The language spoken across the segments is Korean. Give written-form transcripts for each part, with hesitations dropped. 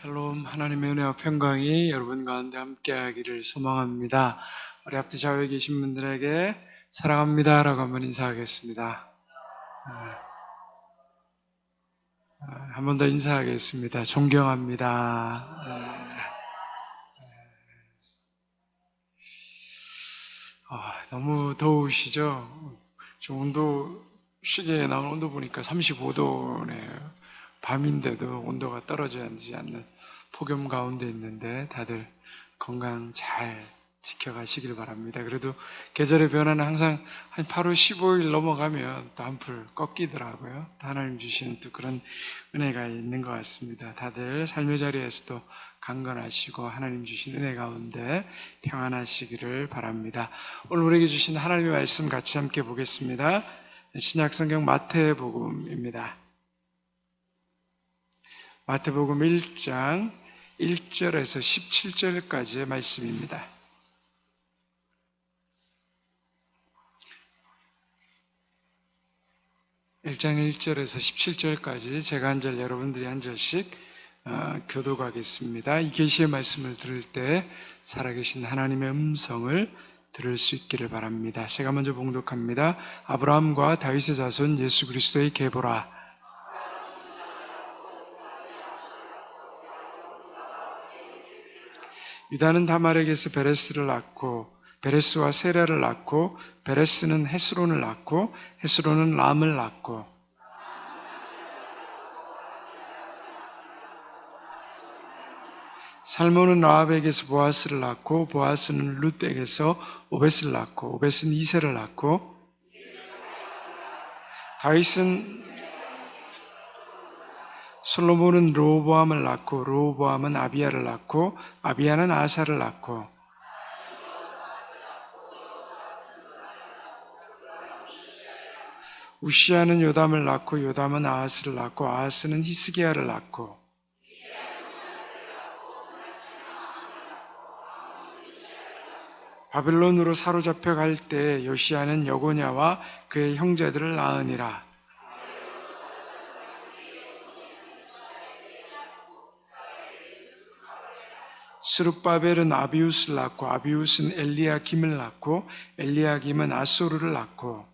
샬롬, 하나님의 은혜와 평강이 여러분 가운데 함께하기를 소망합니다. 우리 앞뒤 좌우에 계신 분들에게 사랑합니다 라고 한번 인사하겠습니다. 한 번 더 인사하겠습니다. 존경합니다. 너무 더우시죠? 저 온도, 시계에 나온 온도 보니까 35도네요. 밤인데도 온도가 떨어지지 않는 폭염 가운데 있는데 다들 건강 잘 지켜가시길 바랍니다. 그래도 계절의 변화는 항상 한 8월 15일 넘어가면 또 한풀 꺾이더라고요. 또 하나님 주시는 또 그런 은혜가 있는 것 같습니다. 다들 삶의 자리에서도 강건하시고 하나님 주신 은혜 가운데 평안하시기를 바랍니다. 오늘 우리에게 주신 하나님의 말씀 같이 함께 보겠습니다. 신약성경 마태복음입니다. 마태복음 1장 1절에서 17절까지의 말씀입니다. 1장 1절에서 17절까지 제가 한 절, 여러분들이 한 절씩 교독하겠습니다. 이 계시의 말씀을 들을 때 살아계신 하나님의 음성을 들을 수 있기를 바랍니다. 제가 먼저 봉독합니다. 아브라함과 다윗의 자손 예수 그리스도의 계보라. 유다는 다말에게서 베레스를 낳고 베레스와 세라를 낳고 베레스는 헤스론을 낳고 헤스론은 람을 낳고 살몬은 라합에게서 보아스를 낳고 보아스는 룻에게서 오벳을 낳고 오벳은 이새를 낳고 다윗은 솔로몬은 르호보암을 낳고 르호보암은 아비야를 낳고 아비야는 아사를 낳고 우시야는 요담을 낳고 요담은 아하스를 낳고 아하스는 히스기야를 낳고 바벨론으로 사로잡혀 갈 때 요시야는 여고냐와 그의 형제들을 낳으니라. 스룹바벨은 아비우스를 낳고 아비우스는 엘리야김을 낳고 엘리야김은 아소르를 낳고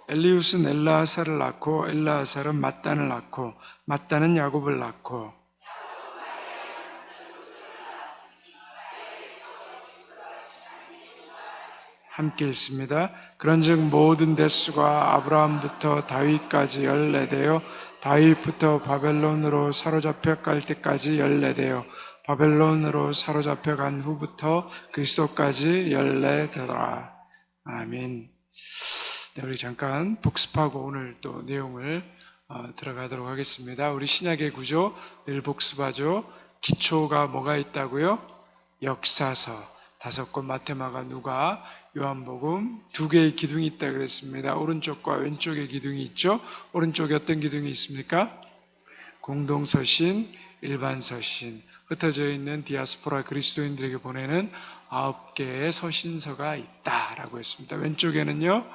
엘리우스는 엘라하사를 낳고 엘라하사는 mat단을 낳고 mat단은 야곱을 낳고 함께 읽습니다. 그런즉 모든 대수가 아브라함부터 다윗까지 14대요 다윗부터 바벨론으로 사로잡혀 갈 때까지 14대요 바벨론으로 사로잡혀 간 후부터 그리스도까지 14대더라. 아멘. 네, 우리 잠깐 복습하고 오늘 또 내용을 들어가도록 하겠습니다. 우리 신약의 구조 늘 복습하죠. 기초가 뭐가 있다고요? 역사서 5권 마태마가 누가 요한복음 2개의 기둥이 있다 그랬습니다. 오른쪽과 왼쪽에 기둥이 있죠. 오른쪽에 어떤 기둥이 있습니까? 공동서신, 일반서신, 흩어져 있는 디아스포라 그리스도인들에게 보내는 9개의 서신서가 있다라고 했습니다. 왼쪽에는요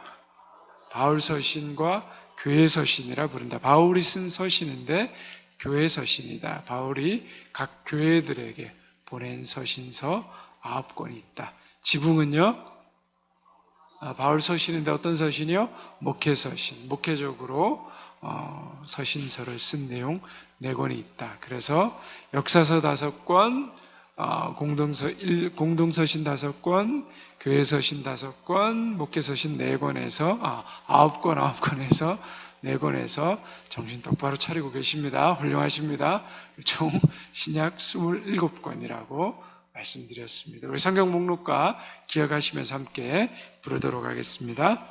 바울 서신과 교회 서신이라 부른다. 바울이 쓴 서신인데 교회 서신이다. 바울이 각 교회들에게 보낸 서신서 9권이 있다. 지붕은요 바울 서신인데 어떤 서신이요? 목회 서신. 목회적으로 서신서를 쓴 내용 4권이 있다. 그래서 역사서 5권, 공동서신 5권, 교회서신 5권, 목회서신 4권에서 9권에서 4권에서 정신 똑바로 차리고 계십니다. 훌륭하십니다. 총 신약 27권이라고 말씀드렸습니다. 우리 성경 목록과 기억하시면서 함께 부르도록 하겠습니다.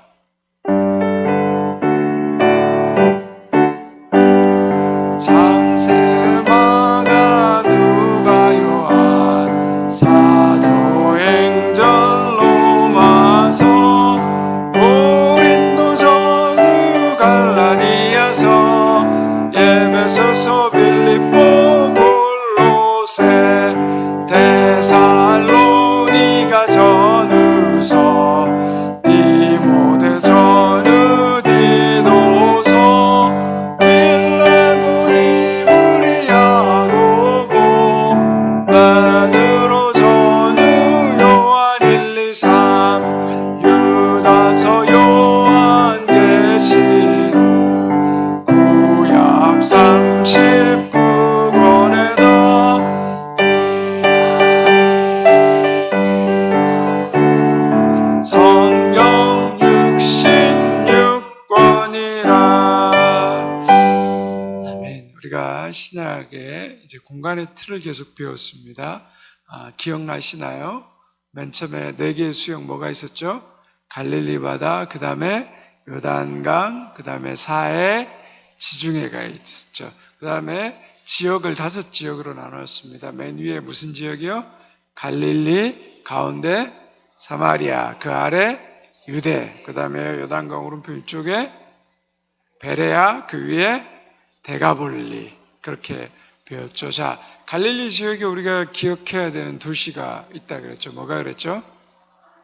장세마가 누가 요한 사도행전 로마서 고린도 전후 갈라디아서 에베소서 빌립보 골로새 데살로니가 전후서 디모데 전후 디도서 우리가 신약의 이제 공간의 틀을 계속 배웠습니다. 기억나시나요? 맨 처음에 4개의 수역 뭐가 있었죠? 갈릴리 바다, 그 다음에 요단강, 그 다음에 사해, 지중해가 있었죠. 그 다음에 지역을 5지역으로 나눴습니다. 맨 위에 무슨 지역이요? 갈릴리, 가운데 사마리아, 그 아래 유대, 그 다음에 요단강 오른편 위쪽에 베레아, 그 위에 데가볼리, 그렇게 배웠죠. 자, 갈릴리 지역에 우리가 기억해야 되는 도시가 있다 그랬죠. 뭐가 그랬죠?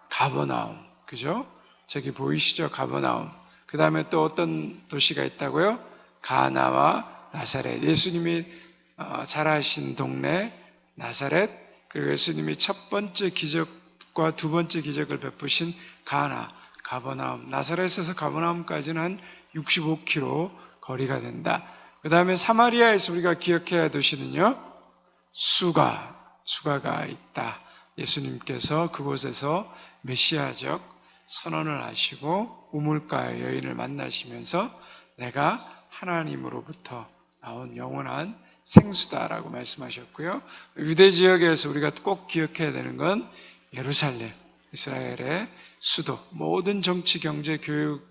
가버나움, 그죠? 저기 보이시죠? 가버나움. 그 다음에 또 어떤 도시가 있다고요? 가나와 나사렛. 예수님이 자라신 동네 나사렛, 그리고 예수님이 첫 번째 기적과 두 번째 기적을 베푸신 가나, 가버나움. 나사렛에서 가버나움까지는 한 65km 거리가 된다. 그 다음에 사마리아에서 우리가 기억해야 할 도시는요, 수가가 있다. 예수님께서 그곳에서 메시아적 선언을 하시고 우물가의 여인을 만나시면서 내가 하나님으로부터 나온 영원한 생수다라고 말씀하셨고요. 유대 지역에서 우리가 꼭 기억해야 되는 건 예루살렘, 이스라엘의 수도, 모든 정치, 경제, 교육,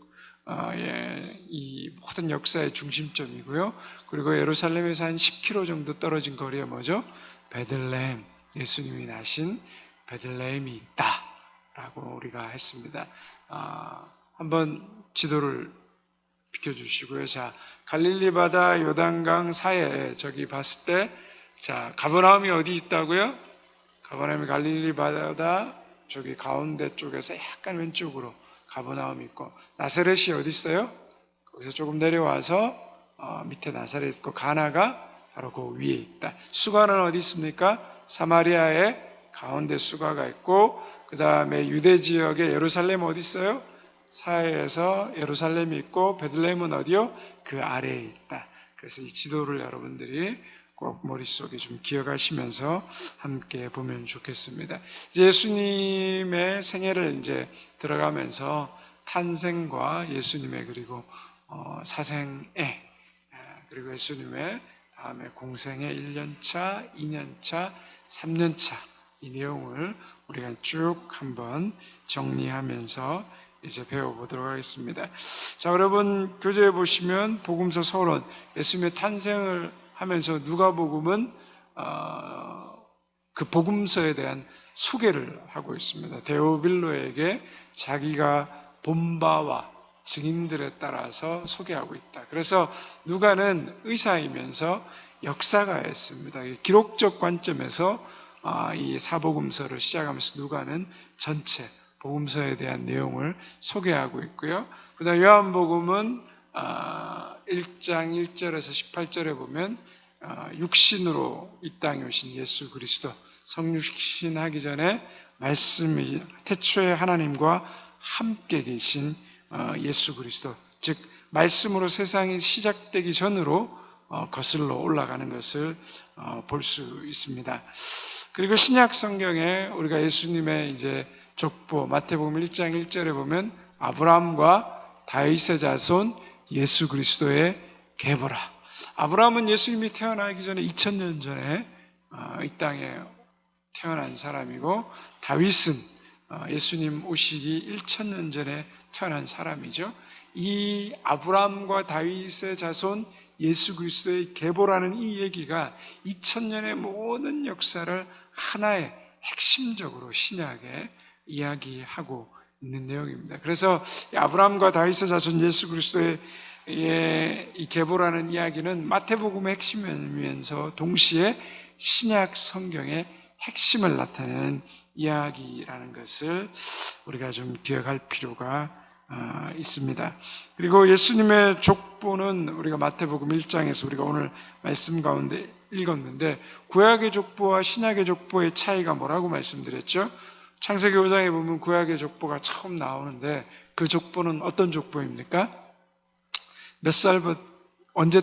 이 모든 역사의 중심점이고요. 그리고 예루살렘에서 한 10km 정도 떨어진 거리에 뭐죠? 베들레헴, 예수님이 나신 베들레헴이 있다라고 우리가 했습니다. 한번 지도를 비켜주시고요. 자, 갈릴리 바다, 요단강 사이에 저기 봤을 때, 자, 가버나움이 어디 있다고요? 가버나움이 갈릴리 바다 저기 가운데 쪽에서 약간 왼쪽으로 가버나움이 있고, 나사렛이 어디 있어요? 거기서 조금 내려와서 밑에 나사렛 있고, 가나가 바로 그 위에 있다. 수가는 어디 있습니까? 사마리아의 가운데 수가가 있고, 그 다음에 유대 지역에 예루살렘 어디 있어요? 사해에서 예루살렘이 있고, 베들레헴은 어디요? 그 아래에 있다. 그래서 이 지도를 여러분들이 꼭 머릿속에 좀 기억하시면서 함께 보면 좋겠습니다. 예수님의 생애를 이제 들어가면서 탄생과 예수님의 그리고 사생애, 그리고 예수님의 다음에 공생의 1년차, 2년차, 3년차 이 내용을 우리가 쭉 한번 정리하면서 이제 배워보도록 하겠습니다. 자, 여러분 교재에 보시면 복음서 서론, 예수님의 탄생을 하면서 누가복음은 그 복음서에 대한 소개를 하고 있습니다. 데오빌로에게 자기가 본 바와 증인들에 따라서 소개하고 있다. 그래서 누가는 의사이면서 역사가였습니다. 기록적 관점에서 이 사복음서를 시작하면서 누가는 전체 복음서에 대한 내용을 소개하고 있고요. 그 다음 요한복음은 1장 1절에서 18절에 보면 육신으로 이 땅에 오신 예수 그리스도, 성육신하기 전에 말씀이 태초에 하나님과 함께 계신 예수 그리스도, 즉 말씀으로 세상이 시작되기 전으로 거슬러 올라가는 것을 볼 수 있습니다. 그리고 신약 성경에 우리가 예수님의 이제 족보, 마태복음 1장 1절에 보면 아브라함과 다윗의 자손 예수 그리스도의 계보라. 아브라함은 예수님이 태어나기 전에 2000년 전에 이 땅에 태어난 사람이고, 다윗은 예수님 오시기 1000년 전에 태어난 사람이죠. 이 아브라함과 다윗의 자손 예수 그리스도의 계보라는 이 얘기가 2000년의 모든 역사를 하나의 핵심적으로 신약에 이야기하고 있는 내용입니다. 그래서 아브라함과 다윗의 자손 예수 그리스도의 이 계보라는 이야기는 마태복음의 핵심이면서 동시에 신약 성경의 핵심을 나타내는 이야기라는 것을 우리가 좀 기억할 필요가 있습니다. 그리고 예수님의 족보는 우리가 마태복음 1장에서 우리가 오늘 말씀 가운데 읽었는데, 구약의 족보와 신약의 족보의 차이가 뭐라고 말씀드렸죠? 창세기 5장에 보면 구약의 족보가 처음 나오는데, 그 족보는 어떤 족보입니까? 몇 살부터 언제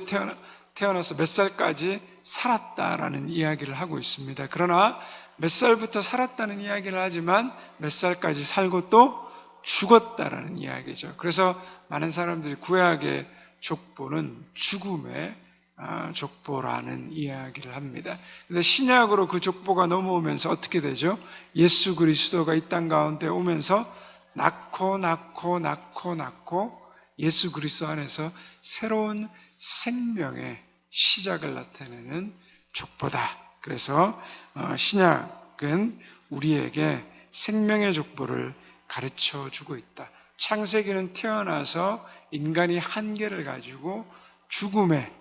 태어나서 몇 살까지 살았다라는 이야기를 하고 있습니다. 그러나 몇 살부터 살았다는 이야기를 하지만 몇 살까지 살고 또 죽었다라는 이야기죠. 그래서 많은 사람들이 구약의 족보는 죽음의 족보라는 이야기를 합니다. 근데 신약으로 그 족보가 넘어오면서 어떻게 되죠? 예수 그리스도가 이 땅 가운데 오면서 낳고 예수 그리스도 안에서 새로운 생명의 시작을 나타내는 족보다. 그래서 신약은 우리에게 생명의 족보를 가르쳐 주고 있다. 창세기는 태어나서 인간이 한계를 가지고 죽음의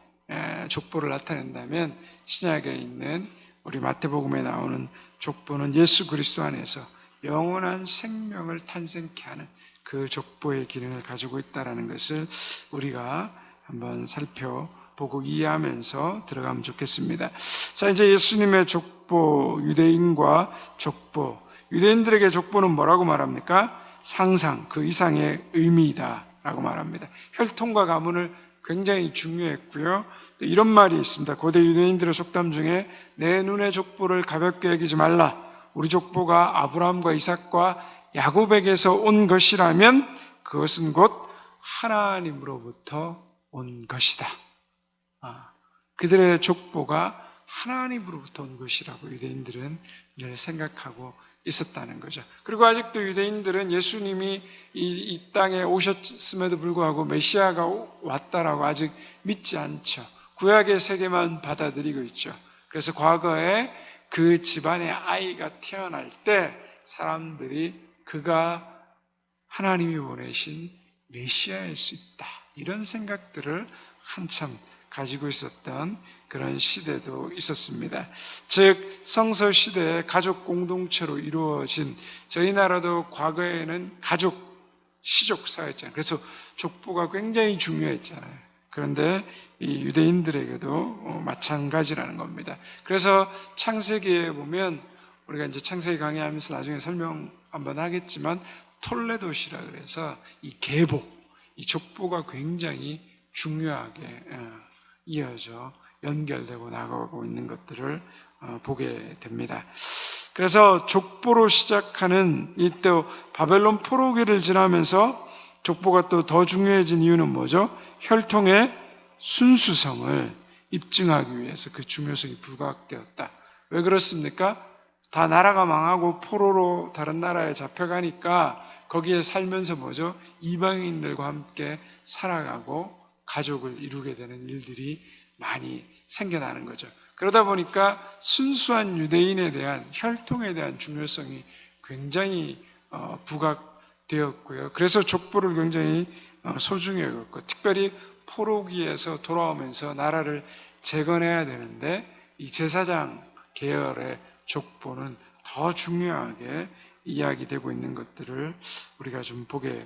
족보를 나타낸다면, 신약에 있는 우리 마태복음에 나오는 족보는 예수 그리스도 안에서 영원한 생명을 탄생케 하는 그 족보의 기능을 가지고 있다는 것을 우리가 한번 살펴보고 이해하면서 들어가면 좋겠습니다. 자, 이제 예수님의 족보, 유대인과 족보. 유대인들에게 족보는 뭐라고 말합니까? 상상, 그 이상의 의미이다 라고 말합니다. 혈통과 가문을 굉장히 중요했고요. 또 이런 말이 있습니다. 고대 유대인들의 속담 중에 내 눈의 족보를 가볍게 여기지 말라. 우리 족보가 아브라함과 이삭과 야곱에게서 온 것이라면 그것은 곧 하나님으로부터 온 것이다. 그들의 족보가 하나님으로부터 온 것이라고 유대인들은 늘 생각하고 있었다는 거죠. 그리고 아직도 유대인들은 예수님이 이 땅에 오셨음에도 불구하고 메시아가 왔다라고 아직 믿지 않죠. 구약의 세계만 받아들이고 있죠. 그래서 과거에 그 집안의 아이가 태어날 때 사람들이 그가 하나님이 보내신 메시아일 수 있다, 이런 생각들을 한참 가지고 있었던 그런 시대도 있었습니다. 즉 성서 시대에 가족 공동체로 이루어진, 저희 나라도 과거에는 가족 시족 사회였잖아요. 그래서 족보가 굉장히 중요했잖아요. 그런데 이 유대인들에게도 마찬가지라는 겁니다. 그래서 창세기에 보면, 우리가 이제 창세기 강의하면서 나중에 설명 한번 하겠지만, 톨레도시라 그래서 이 계보, 이 족보가 굉장히 중요하게 이어져 연결되고 나가고 있는 것들을 보게 됩니다. 그래서 족보로 시작하는 이때 바벨론 포로기를 지나면서 족보가 또 더 중요해진 이유는 뭐죠? 혈통의 순수성을 입증하기 위해서 그 중요성이 부각되었다. 왜 그렇습니까? 다 나라가 망하고 포로로 다른 나라에 잡혀가니까 거기에 살면서 뭐죠? 이방인들과 함께 살아가고 가족을 이루게 되는 일들이 많이 생겨나는 거죠. 그러다 보니까 순수한 유대인에 대한, 혈통에 대한 중요성이 굉장히 부각되었고요. 그래서 족보를 굉장히 소중히 여겼고, 특별히 포로기에서 돌아오면서 나라를 재건해야 되는데 이 제사장 계열의 족보는 더 중요하게 이야기되고 있는 것들을 우리가 좀 보게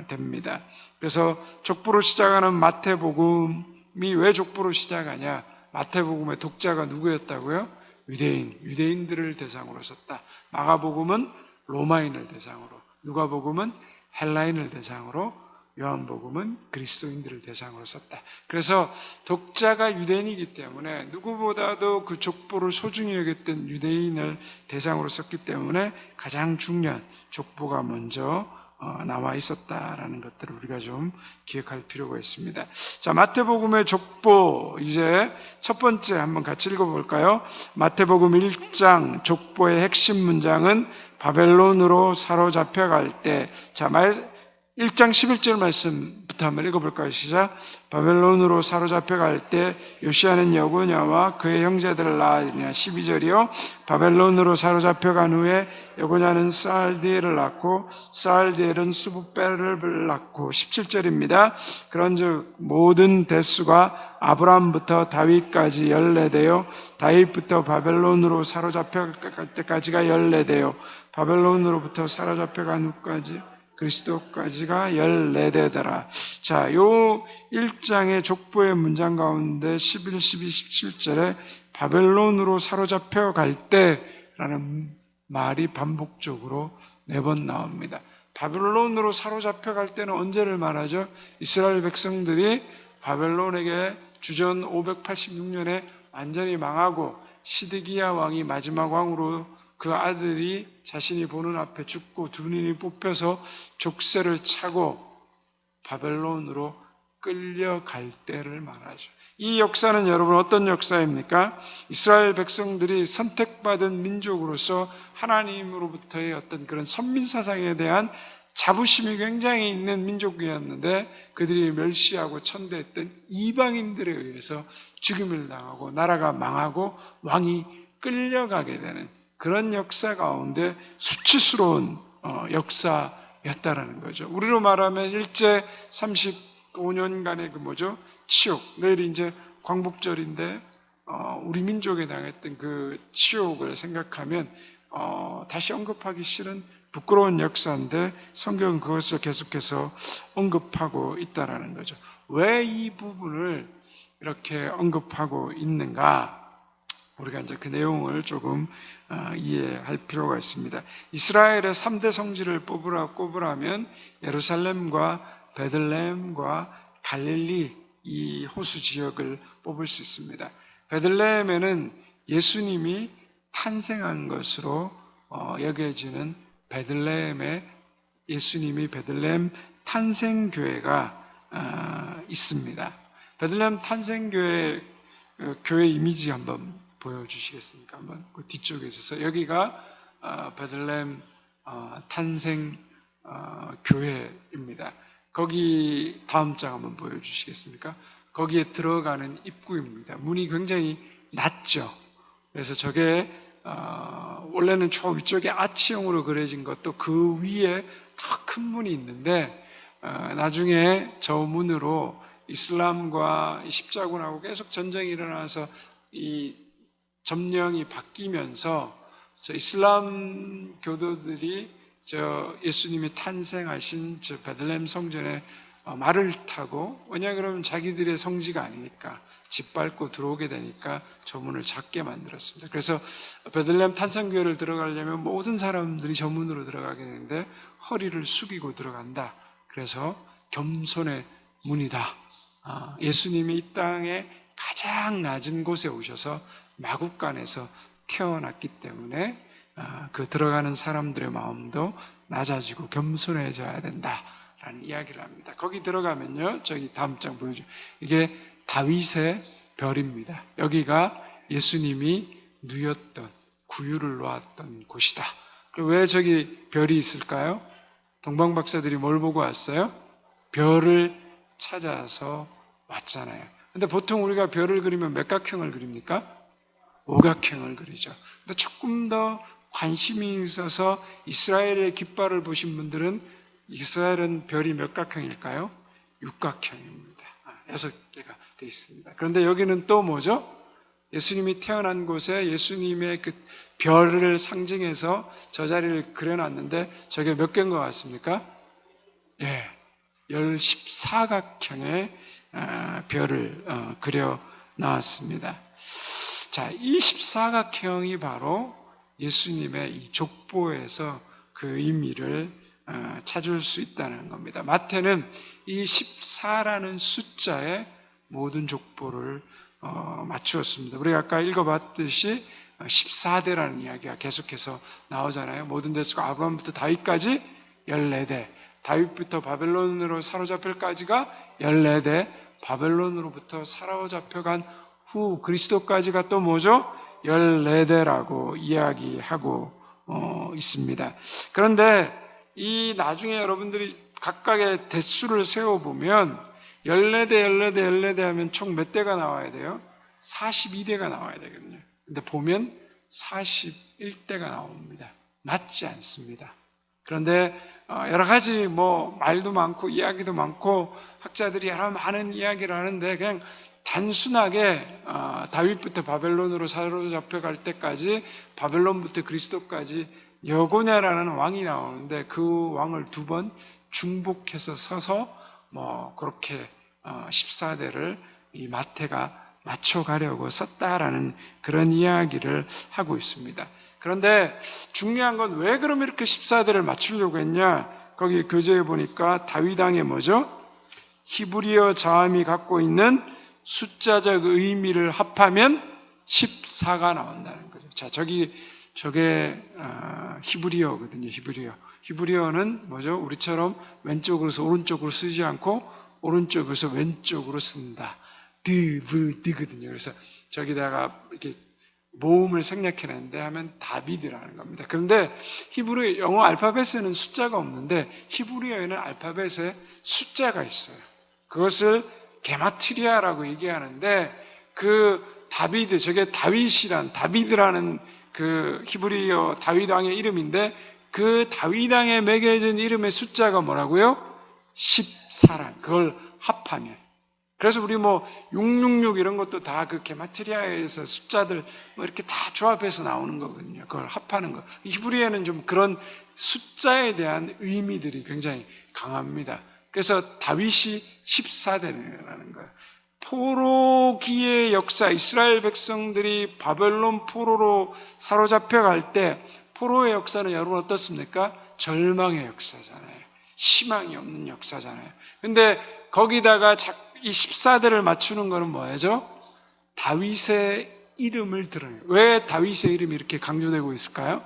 됩니다. 그래서 족보로 시작하는 마태복음이 왜 족보로 시작하냐? 마태복음의 독자가 누구였다고요? 유대인들을 대상으로 썼다. 마가복음은 로마인을 대상으로, 누가복음은 헬라인을 대상으로, 요한복음은 그리스도인들을 대상으로 썼다. 그래서 독자가 유대인이기 때문에 누구보다도 그 족보를 소중히 여겼던 유대인을 대상으로 썼기 때문에 가장 중요한 족보가 먼저 나와 있었다라는 것들을 우리가 좀 기억할 필요가 있습니다. 자, 마태복음의 족보, 이제 첫 번째 한번 같이 읽어볼까요? 마태복음 1장 족보의 핵심 문장은 바벨론으로 사로잡혀갈 때, 자, 1장 11절 말씀부터 한번 읽어볼까요? 시작. 바벨론으로 사로잡혀갈 때 요시야는 여고냐와 그의 형제들을 낳으니라. 12절이요. 바벨론으로 사로잡혀간 후에 여고냐는 스알디엘을 낳고 스알디엘은 수부벨을 낳고, 17절입니다. 그런즉 모든 대수가 아브라함부터 다윗까지 14대요 다윗부터 바벨론으로 사로잡혀갈 때까지가 14대요 바벨론으로부터 사로잡혀간 후까지 그리스도까지가 14대더라. 자, 요 1장의 족보의 문장 가운데 11, 12, 17절에 바벨론으로 사로잡혀 갈 때라는 말이 반복적으로 4번 나옵니다. 바벨론으로 사로잡혀 갈 때는 언제를 말하죠? 이스라엘 백성들이 바벨론에게 주전 586년에 완전히 망하고 시드기야 왕이 마지막 왕으로, 그 아들이 자신이 보는 앞에 죽고 두 눈이 뽑혀서 족쇄를 차고 바벨론으로 끌려갈 때를 말하죠. 이 역사는 여러분 어떤 역사입니까? 이스라엘 백성들이 선택받은 민족으로서 하나님으로부터의 어떤 그런 선민사상에 대한 자부심이 굉장히 있는 민족이었는데 그들이 멸시하고 천대했던 이방인들에 의해서 죽임을 당하고 나라가 망하고 왕이 끌려가게 되는 그런 역사 가운데 수치스러운 역사였다라는 거죠. 우리로 말하면 일제 35년간의 치욕. 내일 이제 광복절인데 우리 민족에 당했던 그 치욕을 생각하면 다시 언급하기 싫은 부끄러운 역사인데 성경은 그것을 계속해서 언급하고 있다라는 거죠. 왜 이 부분을 이렇게 언급하고 있는가? 우리가 이제 그 내용을 조금 이해할 필요가 있습니다. 이스라엘의 3대 성지를 꼽으라면 예루살렘과 베들레헴과 갈릴리 이 호수 지역을 뽑을 수 있습니다. 베들레헴에는 예수님이 탄생한 것으로 여겨지는 예수님이 베들레헴 탄생교회가 있습니다. 베들레헴 탄생교회 교회 이미지 한번 보여주시겠습니까? 한번 그 뒤쪽에 있어서 여기가 베들레헴 탄생 교회입니다. 거기 다음 장 한번 보여주시겠습니까? 거기에 들어가는 입구입니다. 문이 굉장히 낮죠. 그래서 저게 원래는 저 위쪽에 아치형으로 그려진 것도 그 위에 더 큰 문이 있는데 나중에 저 문으로 이슬람과 십자군하고 계속 전쟁이 일어나서 이 점령이 바뀌면서 저 이슬람 교도들이 저 예수님이 탄생하신 저 베들레헴 성전에 말을 타고, 왜냐 그러면 자기들의 성지가 아니니까 짓밟고 들어오게 되니까 저 문을 작게 만들었습니다. 그래서 베들레헴 탄생교회를 들어가려면 모든 사람들이 저 문으로 들어가게 되는데 허리를 숙이고 들어간다. 그래서 겸손의 문이다. 예수님이 이 땅에 가장 낮은 곳에 오셔서 마국간에서 태어났기 때문에 그 들어가는 사람들의 마음도 낮아지고 겸손해져야 된다라는 이야기를 합니다. 거기 들어가면요, 저기 다음 장 보여줘. 이게 다윗의 별입니다. 여기가 예수님이 누였던, 구유를 놓았던 곳이다. 그리고 왜 저기 별이 있을까요? 동방 박사들이 뭘 보고 왔어요? 별을 찾아서 왔잖아요. 근데 보통 우리가 별을 그리면 몇 각형을 그립니까? 오각형을 그리죠. 근데 조금 더 관심이 있어서 이스라엘의 깃발을 보신 분들은 이스라엘은 별이 몇 각형일까요? 육각형입니다. 6개가 되어 있습니다. 그런데 여기는 또 뭐죠? 예수님이 태어난 곳에 예수님의 그 별을 상징해서 저 자리를 그려놨는데 저게 몇 개인 것 같습니까? 14각형의 별을 그려놨습니다. 자, 이 14각형이 바로 예수님의 이 족보에서 그 의미를 찾을 수 있다는 겁니다. 마태는 이 14라는 숫자에 모든 족보를 맞추었습니다. 우리가 아까 읽어봤듯이 14대라는 이야기가 계속해서 나오잖아요. 모든 대수가 아브라함부터 다윗까지 14대, 다윗부터 바벨론으로 사로잡힐까지가 14대, 바벨론으로부터 사로잡혀간 후 그리스도까지가 또 뭐죠? 14대라고 이야기하고 있습니다. 그런데 이 나중에 여러분들이 각각의 대수를 세워보면 14대 하면 총 몇 대가 나와야 돼요? 42대가 나와야 되거든요. 근데 보면 41대가 나옵니다. 맞지 않습니다. 그런데 여러 가지 말도 많고 이야기도 많고 학자들이 여러 많은 이야기를 하는데 그냥 단순하게 다윗부터 바벨론으로 사로잡혀갈 때까지, 바벨론부터 그리스도까지 여고냐라는 왕이 나오는데 그 왕을 2번 중복해서 서서 그렇게 14대를 이 마태가 맞춰가려고 썼다라는 그런 이야기를 하고 있습니다. 그런데 중요한 건 왜 그럼 이렇게 14대를 맞추려고 했냐? 거기 교재에 보니까 다윗 왕의 뭐죠? 히브리어 자음이 갖고 있는 숫자적 의미를 합하면 14가 나온다는 거죠. 자, 저게 히브리어거든요. 히브리어는 뭐죠? 우리처럼 왼쪽으로서 오른쪽으로 쓰지 않고 오른쪽에서 왼쪽으로 쓴다. 드브드거든요. 그래서 저기다가 이렇게 모음을 생략해냈는데 하면 다비드라는 겁니다. 그런데 히브리 영어 알파벳에는 숫자가 없는데 히브리어에는 알파벳에 숫자가 있어요. 그것을 게마트리아라고 얘기하는데 그 다비드, 저게 다비드라는 그 히브리어 다윗 왕의 이름인데 그 다윗 왕에 매겨진 이름의 숫자가 뭐라고요? 14란. 그걸 합하면. 그래서 우리 뭐 666 이런 것도 다 그 게마트리아에서 숫자들 뭐 이렇게 다 조합해서 나오는 거거든요. 그걸 합하는 거. 히브리어는 좀 그런 숫자에 대한 의미들이 굉장히 강합니다. 그래서 다윗이 14대라는 거예요. 포로기의 역사, 이스라엘 백성들이 바벨론 포로로 사로잡혀 갈 때 포로의 역사는 여러분 어떻습니까? 절망의 역사잖아요. 희망이 없는 역사잖아요. 근데 거기다가 이 14대를 맞추는 거는 뭐죠? 다윗의 이름을 드러내요. 왜 다윗의 이름이 이렇게 강조되고 있을까요?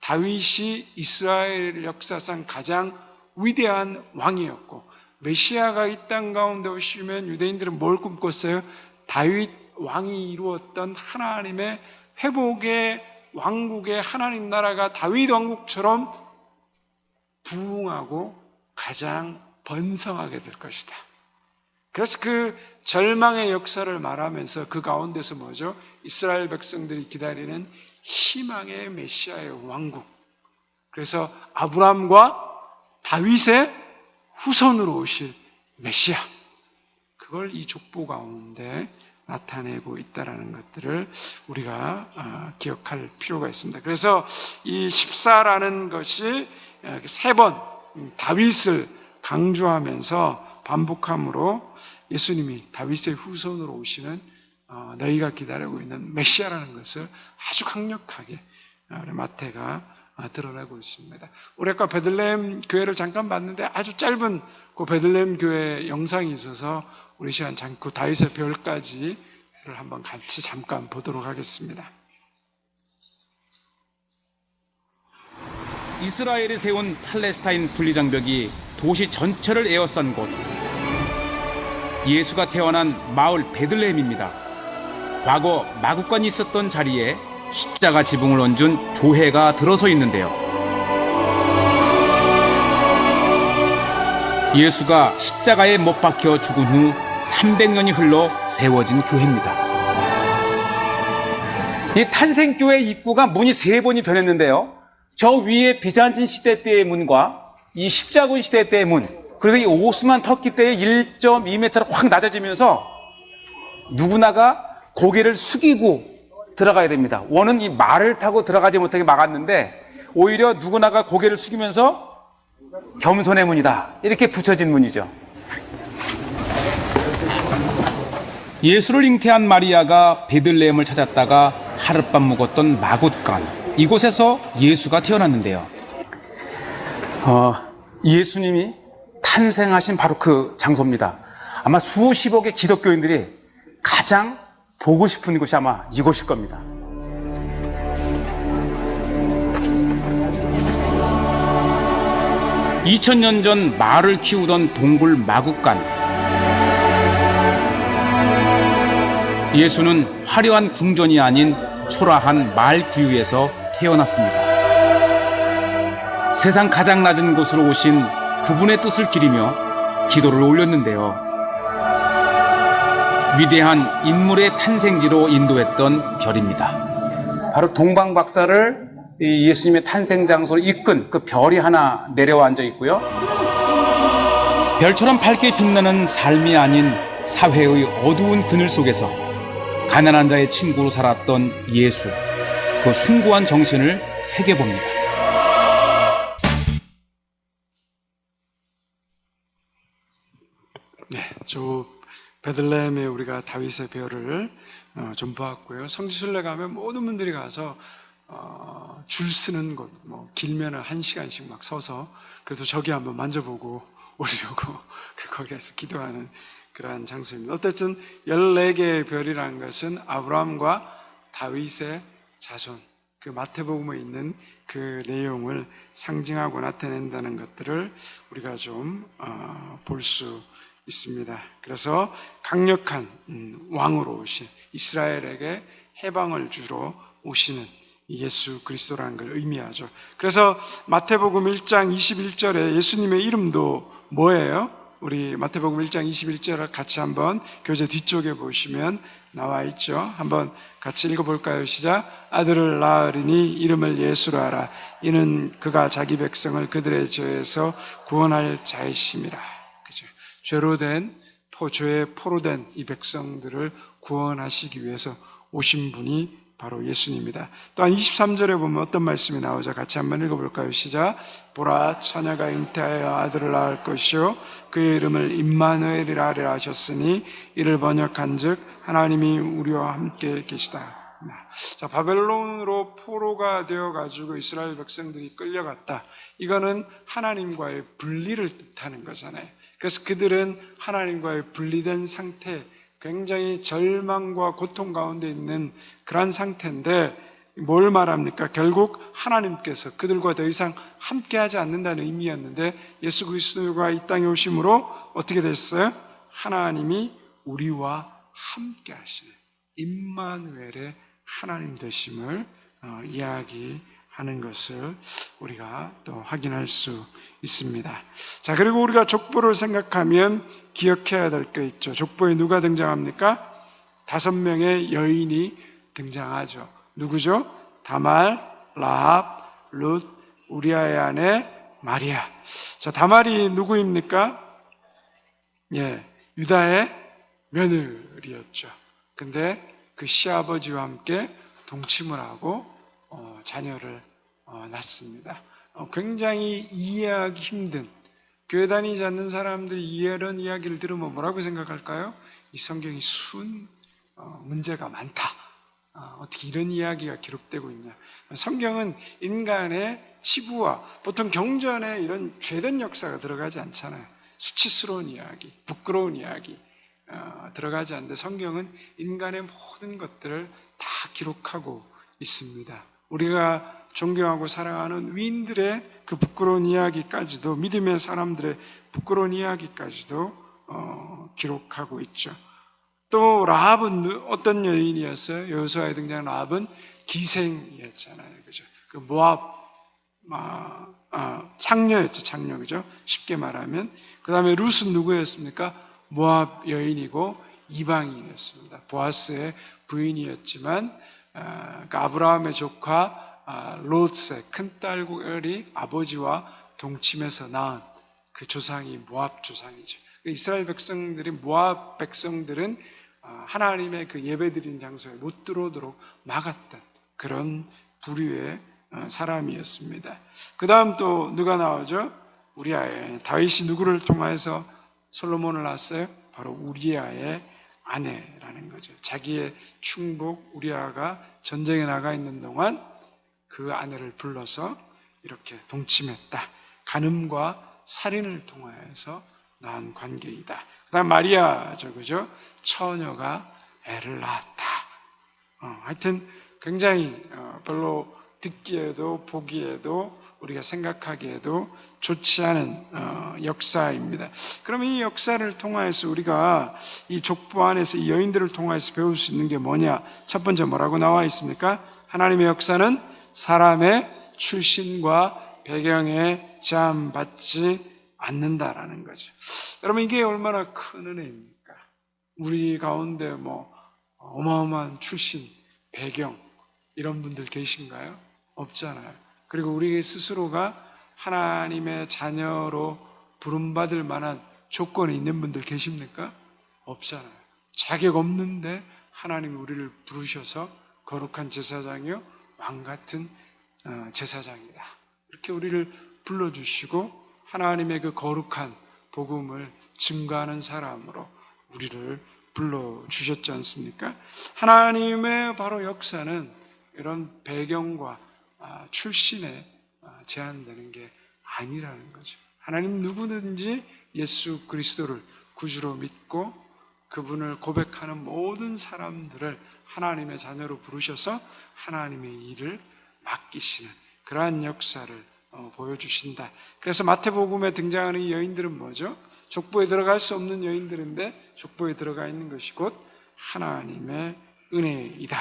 다윗이 이스라엘 역사상 가장 위대한 왕이었고 메시아가 이 땅 가운데 오시면 유대인들은 뭘 꿈꿨어요? 다윗 왕이 이루었던 하나님의 회복의 왕국의 하나님 나라가 다윗 왕국처럼 부흥하고 가장 번성하게 될 것이다. 그래서 그 절망의 역사를 말하면서 그 가운데서 뭐죠? 이스라엘 백성들이 기다리는 희망의 메시아의 왕국. 그래서 아브라함과 다윗의 후손으로 오실 메시아. 그걸 이 족보 가운데 나타내고 있다는 것들을 우리가 기억할 필요가 있습니다. 그래서 이 14라는 것이 3번 다윗을 강조하면서 반복함으로 예수님이 다윗의 후손으로 오시는 너희가 기다리고 있는 메시아라는 것을 아주 강력하게 우리 마태가 드러내고 있습니다. 우리 아까 베들레헴 교회를 잠깐 봤는데 아주 짧은 그 베들레헴 교회 영상이 있어서 우리 시간 잠고 다윗의 별까지를 한번 같이 잠깐 보도록 하겠습니다. 이스라엘이 세운 팔레스타인 분리장벽이 도시 전체를 에워싼 곳, 예수가 태어난 마을 베들레헴입니다. 과거 마구간이 있었던 자리에 십자가 지붕을 얹은 교회가 들어서 있는데요. 예수가 십자가에 못 박혀 죽은 후 300년이 흘러 세워진 교회입니다. 이 탄생교회 입구가 문이 3번이 변했는데요. 저 위에 비잔틴 시대 때의 문과 이 십자군 시대 때의 문, 그리고 이 오스만 터키 때의 1.2m로 확 낮아지면서 누구나가 고개를 숙이고 들어가야 됩니다. 원은 이 말을 타고 들어가지 못하게 막았는데 오히려 누구나가 고개를 숙이면서 겸손의 문이다, 이렇게 붙여진 문이죠. 예수를 잉태한 마리아가 베들레헴을 찾았다가 하룻밤 묵었던 마굿간, 이곳에서 예수가 태어났는데요. 예수님이 탄생하신 바로 그 장소입니다. 아마 수십억의 기독교인들이 가장 보고 싶은 곳이 아마 이곳일 겁니다. (2000년) 전 말을 키우던 동굴 마굿간. 예수는 화려한 궁전이 아닌 초라한 말 구유에서 태어났습니다. 세상 가장 낮은 곳으로 오신 그분의 뜻을 기리며 기도를 올렸는데요. 위대한 인물의 탄생지로 인도했던 별입니다. 바로 동방박사를 예수님의 탄생 장소로 이끈 그 별이 하나 내려와 앉아 있고요. 별처럼 밝게 빛나는 삶이 아닌 사회의 어두운 그늘 속에서 가난한 자의 친구로 살았던 예수, 그 숭고한 정신을 새겨봅니다. 네, 저 베들레헴에 우리가 다윗의 별을 좀 보았고요. 성지순례 가면 모든 분들이 가서 줄 서는 곳, 뭐 길면은 1시간씩 막 서서 그래도 저기 한번 만져보고 오려고 거기에서 기도하는 그러한 장소입니다. 어쨌든 14개의 별이라는 것은 아브라함과 다윗의 자손, 그 마태복음에 있는 그 내용을 상징하고 나타낸다는 것들을 우리가 좀 볼 수 있습니다. 그래서 강력한 왕으로 오신, 이스라엘에게 해방을 주러 오시는 예수 그리스도라는 걸 의미하죠. 그래서 마태복음 1장 21절에 예수님의 이름도 뭐예요? 우리 마태복음 1장 21절을 같이 한번 교재 뒤쪽에 보시면 나와 있죠. 한번 같이 읽어볼까요? 시작. 아들을 낳으리니 이름을 예수라 하라. 이는 그가 자기 백성을 그들의 죄에서 구원할 자이심이라. 그죠? 죄에 포로 된 이 백성들을 구원하시기 위해서 오신 분이 바로 예수님입니다. 또한 23절에 보면 어떤 말씀이 나오죠? 같이 한번 읽어볼까요? 시작. 보라, 처녀가 잉태하여 아들을 낳을 것이요 그의 이름을 임마누엘이라 하리라 하셨으니 이를 번역한즉 하나님이 우리와 함께 계시다. 자, 바벨론으로 포로가 되어가지고 이스라엘 백성들이 끌려갔다. 이거는 하나님과의 분리를 뜻하는 거잖아요. 그래서 그들은 하나님과의 분리된 상태, 굉장히 절망과 고통 가운데 있는 그런 상태인데 뭘 말합니까? 결국 하나님께서 그들과 더 이상 함께하지 않는다는 의미였는데 예수 그리스도가 이 땅에 오심으로 어떻게 됐어요? 하나님이 우리와 함께 하시는 임마누엘의 하나님 되심을 이야기하는 것을 우리가 또 확인할 수 있습니다. 자, 그리고 우리가 족보를 생각하면 기억해야 될 게 있죠. 족보에 누가 등장합니까? 5명의 여인이 등장하죠. 누구죠? 다말, 라합, 룻, 우리아의 아내 마리아. 자, 다말이 누구입니까? 예, 유다의 며느리였죠. 근데 그 시아버지와 함께 동침을 하고 자녀를 낳습니다. 굉장히 이해하기 힘든, 교회 다니지 않는 사람들이 이런 이야기를 들으면 뭐라고 생각할까요? 이 성경이 문제가 많다. 어떻게 이런 이야기가 기록되고 있냐. 성경은 인간의 치부와 보통 경전에 이런 죄된 역사가 들어가지 않잖아요. 수치스러운 이야기, 부끄러운 이야기 들어가지 않는데 성경은 인간의 모든 것들을 다 기록하고 있습니다. 우리가 존경하고 사랑하는 위인들의 그 부끄러운 이야기까지도, 믿음의 사람들의 부끄러운 이야기까지도 기록하고 있죠. 또 라합은 어떤 여인이었어요? 여호수아에 등장한 라합은 기생이었잖아요, 그죠? 그 모압 창녀였죠, 창녀, 그죠? 쉽게 말하면. 그 다음에 룻은 누구였습니까? 모압 여인이고 이방인이었습니다. 보아스의 부인이었지만 그 아브라함의 조카 롯의 큰딸이 아버지와 동침해서 낳은 그 조상이 모압 조상이죠. 이스라엘 백성들이, 모압 백성들은 하나님의 그 예배드린 장소에 못 들어오도록 막았던 그런 부류의 사람이었습니다. 그 다음 또 누가 나오죠? 우리아의, 다윗이 누구를 통해서 솔로몬을 낳았어요? 바로 우리아의 아내라는 거죠. 자기의 충복 우리아가 전쟁에 나가 있는 동안 그 아내를 불러서 이렇게 동침했다. 간음과 살인을 통하여서 낳은 관계이다. 그 다음 마리아죠, 그죠? 처녀가 애를 낳았다. 하여튼 굉장히 별로 듣기에도 보기에도 우리가 생각하기에도 좋지 않은 역사입니다. 그럼 이 역사를 통하여서 우리가 이 족보 안에서 이 여인들을 통하여서 배울 수 있는 게 뭐냐? 첫 번째 뭐라고 나와 있습니까? 하나님의 역사는 사람의 출신과 배경에 제한받지 않는다라는 거죠. 여러분, 이게 얼마나 큰 은혜입니까? 우리 가운데 어마어마한 출신, 배경 이런 분들 계신가요? 없잖아요. 그리고 우리 스스로가 하나님의 자녀로 부름받을 만한 조건이 있는 분들 계십니까? 없잖아요. 자격 없는데 하나님이 우리를 부르셔서 거룩한 제사장이요 왕 같은 제사장이다, 이렇게 우리를 불러주시고 하나님의 그 거룩한 복음을 증거하는 사람으로 우리를 불러주셨지 않습니까? 하나님의 바로 역사는 이런 배경과 출신에 제한되는 게 아니라는 거죠. 하나님 누구든지 예수 그리스도를 구주로 믿고 그분을 고백하는 모든 사람들을 하나님의 자녀로 부르셔서 하나님의 일을 맡기시는 그러한 역사를 보여주신다. 그래서 마태복음에 등장하는 이 여인들은 뭐죠? 족보에 들어갈 수 없는 여인들인데 족보에 들어가 있는 것이 곧 하나님의 은혜이다.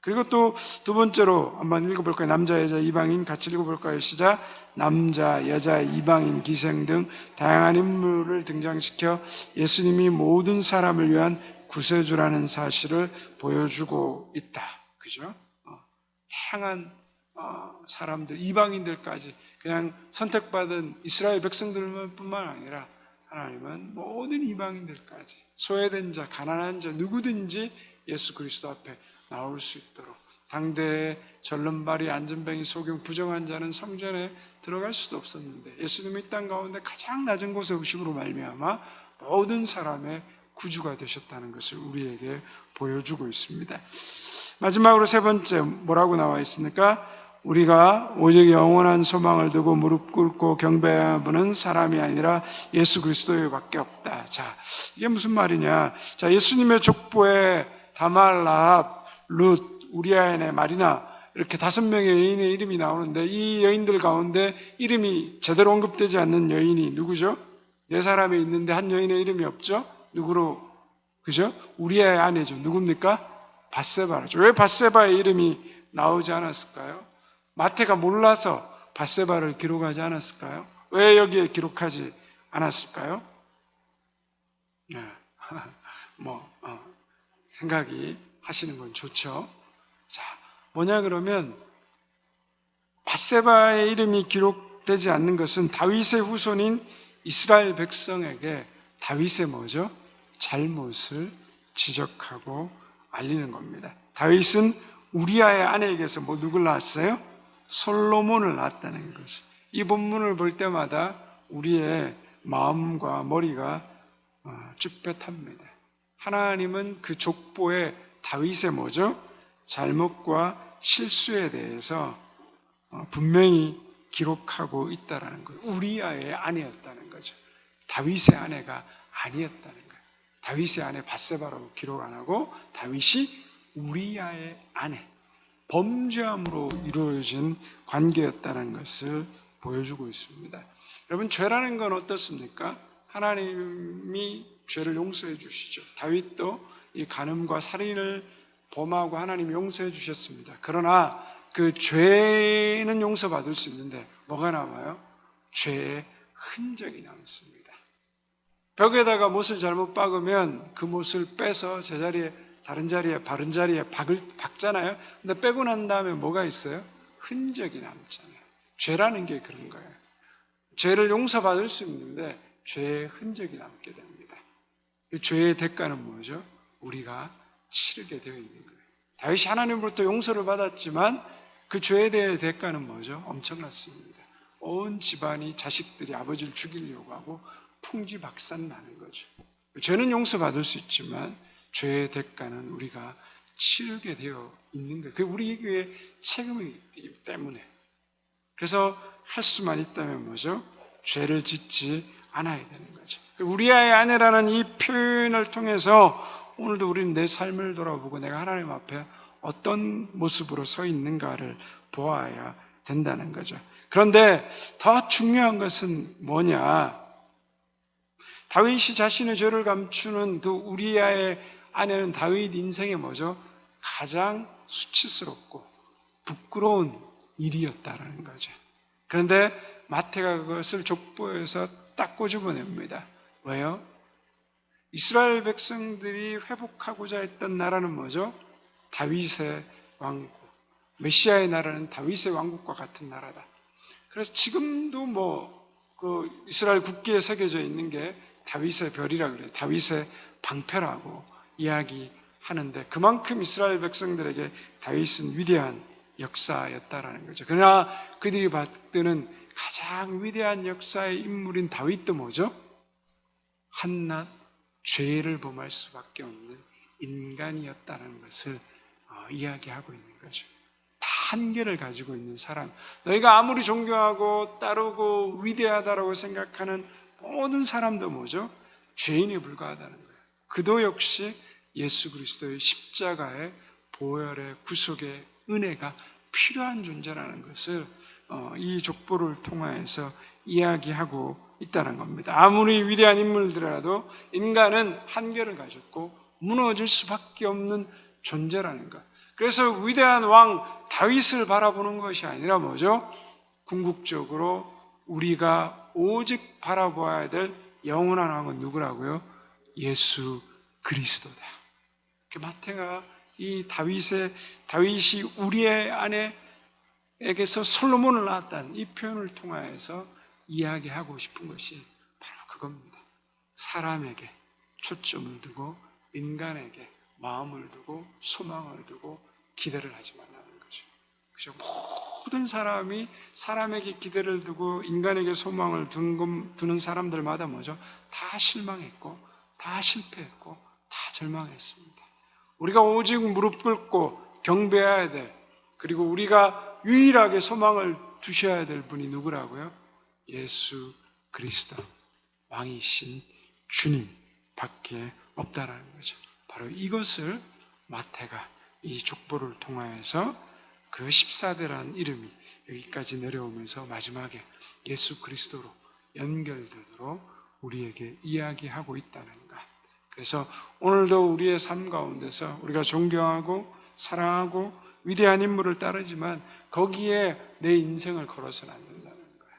그리고 또 두 번째로 한번 읽어볼까요? 남자, 여자, 이방인 같이 읽어볼까요? 시작. 남자, 여자, 이방인, 기생 등 다양한 인물을 등장시켜 예수님이 모든 사람을 위한 구세주라는 사실을 보여주고 있다. 그죠? 다양한 사람들, 이방인들까지 그냥 선택받은 이스라엘 백성들뿐만 아니라 하나님은 모든 이방인들까지 소외된 자, 가난한 자 누구든지 예수 그리스도 앞에 나올 수 있도록 당대의 절름발이, 안전뱅이, 소경, 부정한 자는 성전에 들어갈 수도 없었는데 예수님이 이 땅 가운데 가장 낮은 곳에 오심으로 말미암아 모든 사람의 구주가 되셨다는 것을 우리에게 보여주고 있습니다. 마지막으로 세 번째 뭐라고 나와 있습니까? 우리가 오직 영원한 소망을 두고 무릎 꿇고 경배하는 사람이 아니라 예수 그리스도밖에 없다. 자, 이게 무슨 말이냐? 자, 예수님의 족보에 다말, 라합, 룻, 우리아의 마리나 이렇게 5명의 여인의 이름이 나오는데 이 여인들 가운데 이름이 제대로 언급되지 않는 여인이 누구죠? 4사람이 있는데 한 여인의 이름이 없죠? 누구로? 그죠? 우리아의 아내죠. 누굽니까? 밧세바죠. 왜 밧세바의 이름이 나오지 않았을까요? 마태가 몰라서 밧세바를 기록하지 않았을까요? 왜 여기에 기록하지 않았을까요? 생각이 하시는 건 좋죠. 자, 뭐냐 그러면 밧세바의 이름이 기록되지 않는 것은 다윗의 후손인 이스라엘 백성에게 다윗의 뭐죠? 잘못을 지적하고 알리는 겁니다. 다윗은 우리아의 아내에게서 누굴 낳았어요? 솔로몬을 낳았다는 거죠. 이 본문을 볼 때마다 우리의 마음과 머리가 쭈뼛합니다. 하나님은 그 족보에 다윗의 뭐죠? 잘못과 실수에 대해서 분명히 기록하고 있다는 거예요. 우리아의 아내였다는 거죠. 다윗의 아내가 아니었다는 거예요. 다윗의 아내 밧세바라고 기록 안 하고 다윗이 우리아의 아내, 범죄함으로 이루어진 관계였다는 것을 보여주고 있습니다. 여러분, 죄라는 건 어떻습니까? 하나님이 죄를 용서해 주시죠. 다윗도 이 간음과 살인을 범하고 하나님이 용서해 주셨습니다. 그러나 그 죄는 용서받을 수 있는데 뭐가 남아요? 죄의 흔적이 남습니다. 벽에다가 못을 잘못 박으면 그 못을 빼서 제자리에, 다른 자리에, 바른 자리에 박잖아요. 근데 빼고 난 다음에 뭐가 있어요? 흔적이 남잖아요. 죄라는 게 그런 거예요. 죄를 용서받을 수 있는데 죄의 흔적이 남게 됩니다. 이 죄의 대가는 뭐죠? 우리가 치르게 되어 있는 거예요. 다윗이 하나님으로부터 용서를 받았지만 그 죄에 대한 대가는 뭐죠? 엄청났습니다. 온 집안이, 자식들이 아버지를 죽이려고 하고 풍지박산 나는 거죠. 죄는 용서받을 수 있지만 죄의 대가는 우리가 치르게 되어 있는 거예요. 그게 우리에게 책임이기 때문에. 그래서 할 수만 있다면 뭐죠? 죄를 짓지 않아야 되는 거죠. 우리아의 아내라는 이 표현을 통해서 오늘도 우리는 내 삶을 돌아보고 내가 하나님 앞에 어떤 모습으로 서 있는가를 보아야 된다는 거죠. 그런데 더 중요한 것은 뭐냐? 다윗이 자신의 죄를 감추는 그 우리아의 아내는 다윗 인생의 뭐죠? 가장 수치스럽고 부끄러운 일이었다는 거죠. 그런데 마태가 그것을 족보에서 딱 꼬집어냅니다. 왜요? 이스라엘 백성들이 회복하고자 했던 나라는 뭐죠? 다윗의 왕국. 메시아의 나라는 다윗의 왕국과 같은 나라다. 그래서 지금도 그 이스라엘 국기에 새겨져 있는 게 다윗의 별이라 그래요. 다윗의 방패라고 이야기하는데 그만큼 이스라엘 백성들에게 다윗은 위대한 역사였다라는 거죠. 그러나 그들이 받드는 가장 위대한 역사의 인물인 다윗도 뭐죠? 한낱 죄를 범할 수밖에 없는 인간이었다는 것을 이야기하고 있는 거죠. 다 한계를 가지고 있는 사람. 너희가 아무리 존경하고 따르고 위대하다라고 생각하는 모든 사람도 뭐죠? 죄인에 불과하다는 거예요. 그도 역시 예수 그리스도의 십자가의 보혈의 구속의 은혜가 필요한 존재라는 것을 이 족보를 통하여서 이야기하고 있다는 겁니다. 아무리 위대한 인물들이라도 인간은 한계를 가졌고 무너질 수밖에 없는 존재라는 것. 그래서 위대한 왕 다윗을 바라보는 것이 아니라 뭐죠? 궁극적으로 우리가 오직 바라보아야 될 영원한 왕은 누구라고요? 예수 그리스도다. 마태가 이 다윗이 우리의 아내에게서 솔로몬을 낳았다는 이 표현을 통하여서 이야기하고 싶은 것이 바로 그겁니다. 사람에게 초점을 두고 인간에게 마음을 두고 소망을 두고 기대를 하지 말라는 거죠. 그죠? 모든 사람이 사람에게 기대를 두고 인간에게 소망을 두는 사람들마다 뭐죠? 다 실망했고 다 실패했고 다 절망했습니다. 우리가 오직 무릎 꿇고 경배해야 될, 그리고 우리가 유일하게 소망을 두셔야 될 분이 누구라고요? 예수 그리스도, 왕이신 주님 밖에 없다라는 거죠. 바로 이것을 마태가 이 족보를 통하여서 그 14대라는 이름이 여기까지 내려오면서 마지막에 예수 그리스도로 연결되도록 우리에게 이야기하고 있다는 것. 그래서 오늘도 우리의 삶 가운데서 우리가 존경하고 사랑하고 위대한 인물을 따르지만 거기에 내 인생을 걸어서는 안 된다는 거예요.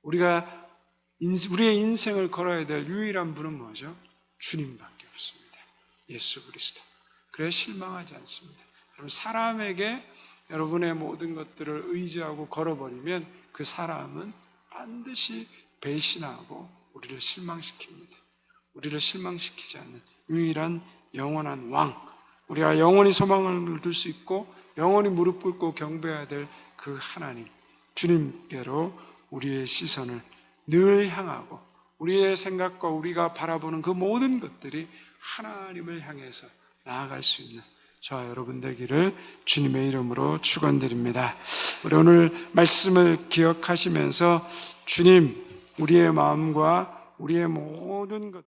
우리의 인생을 걸어야 될 유일한 분은 뭐죠? 주님밖에 없습니다. 예수 그리스도. 그래야 실망하지 않습니다. 여러분, 사람에게 여러분의 모든 것들을 의지하고 걸어버리면 그 사람은 반드시 배신하고 우리를 실망시킵니다. 우리를 실망시키지 않는 유일한 영원한 왕, 우리가 영원히 소망을 둘 수 있고 영원히 무릎 꿇고 경배해야 될 그 하나님, 주님께로 우리의 시선을 늘 향하고 우리의 생각과 우리가 바라보는 그 모든 것들이 하나님을 향해서 나아갈 수 있는 저와 여러분 되기를 주님의 이름으로 축원드립니다. 우리 오늘 말씀을 기억하시면서 주님, 우리의 마음과 우리의 모든 것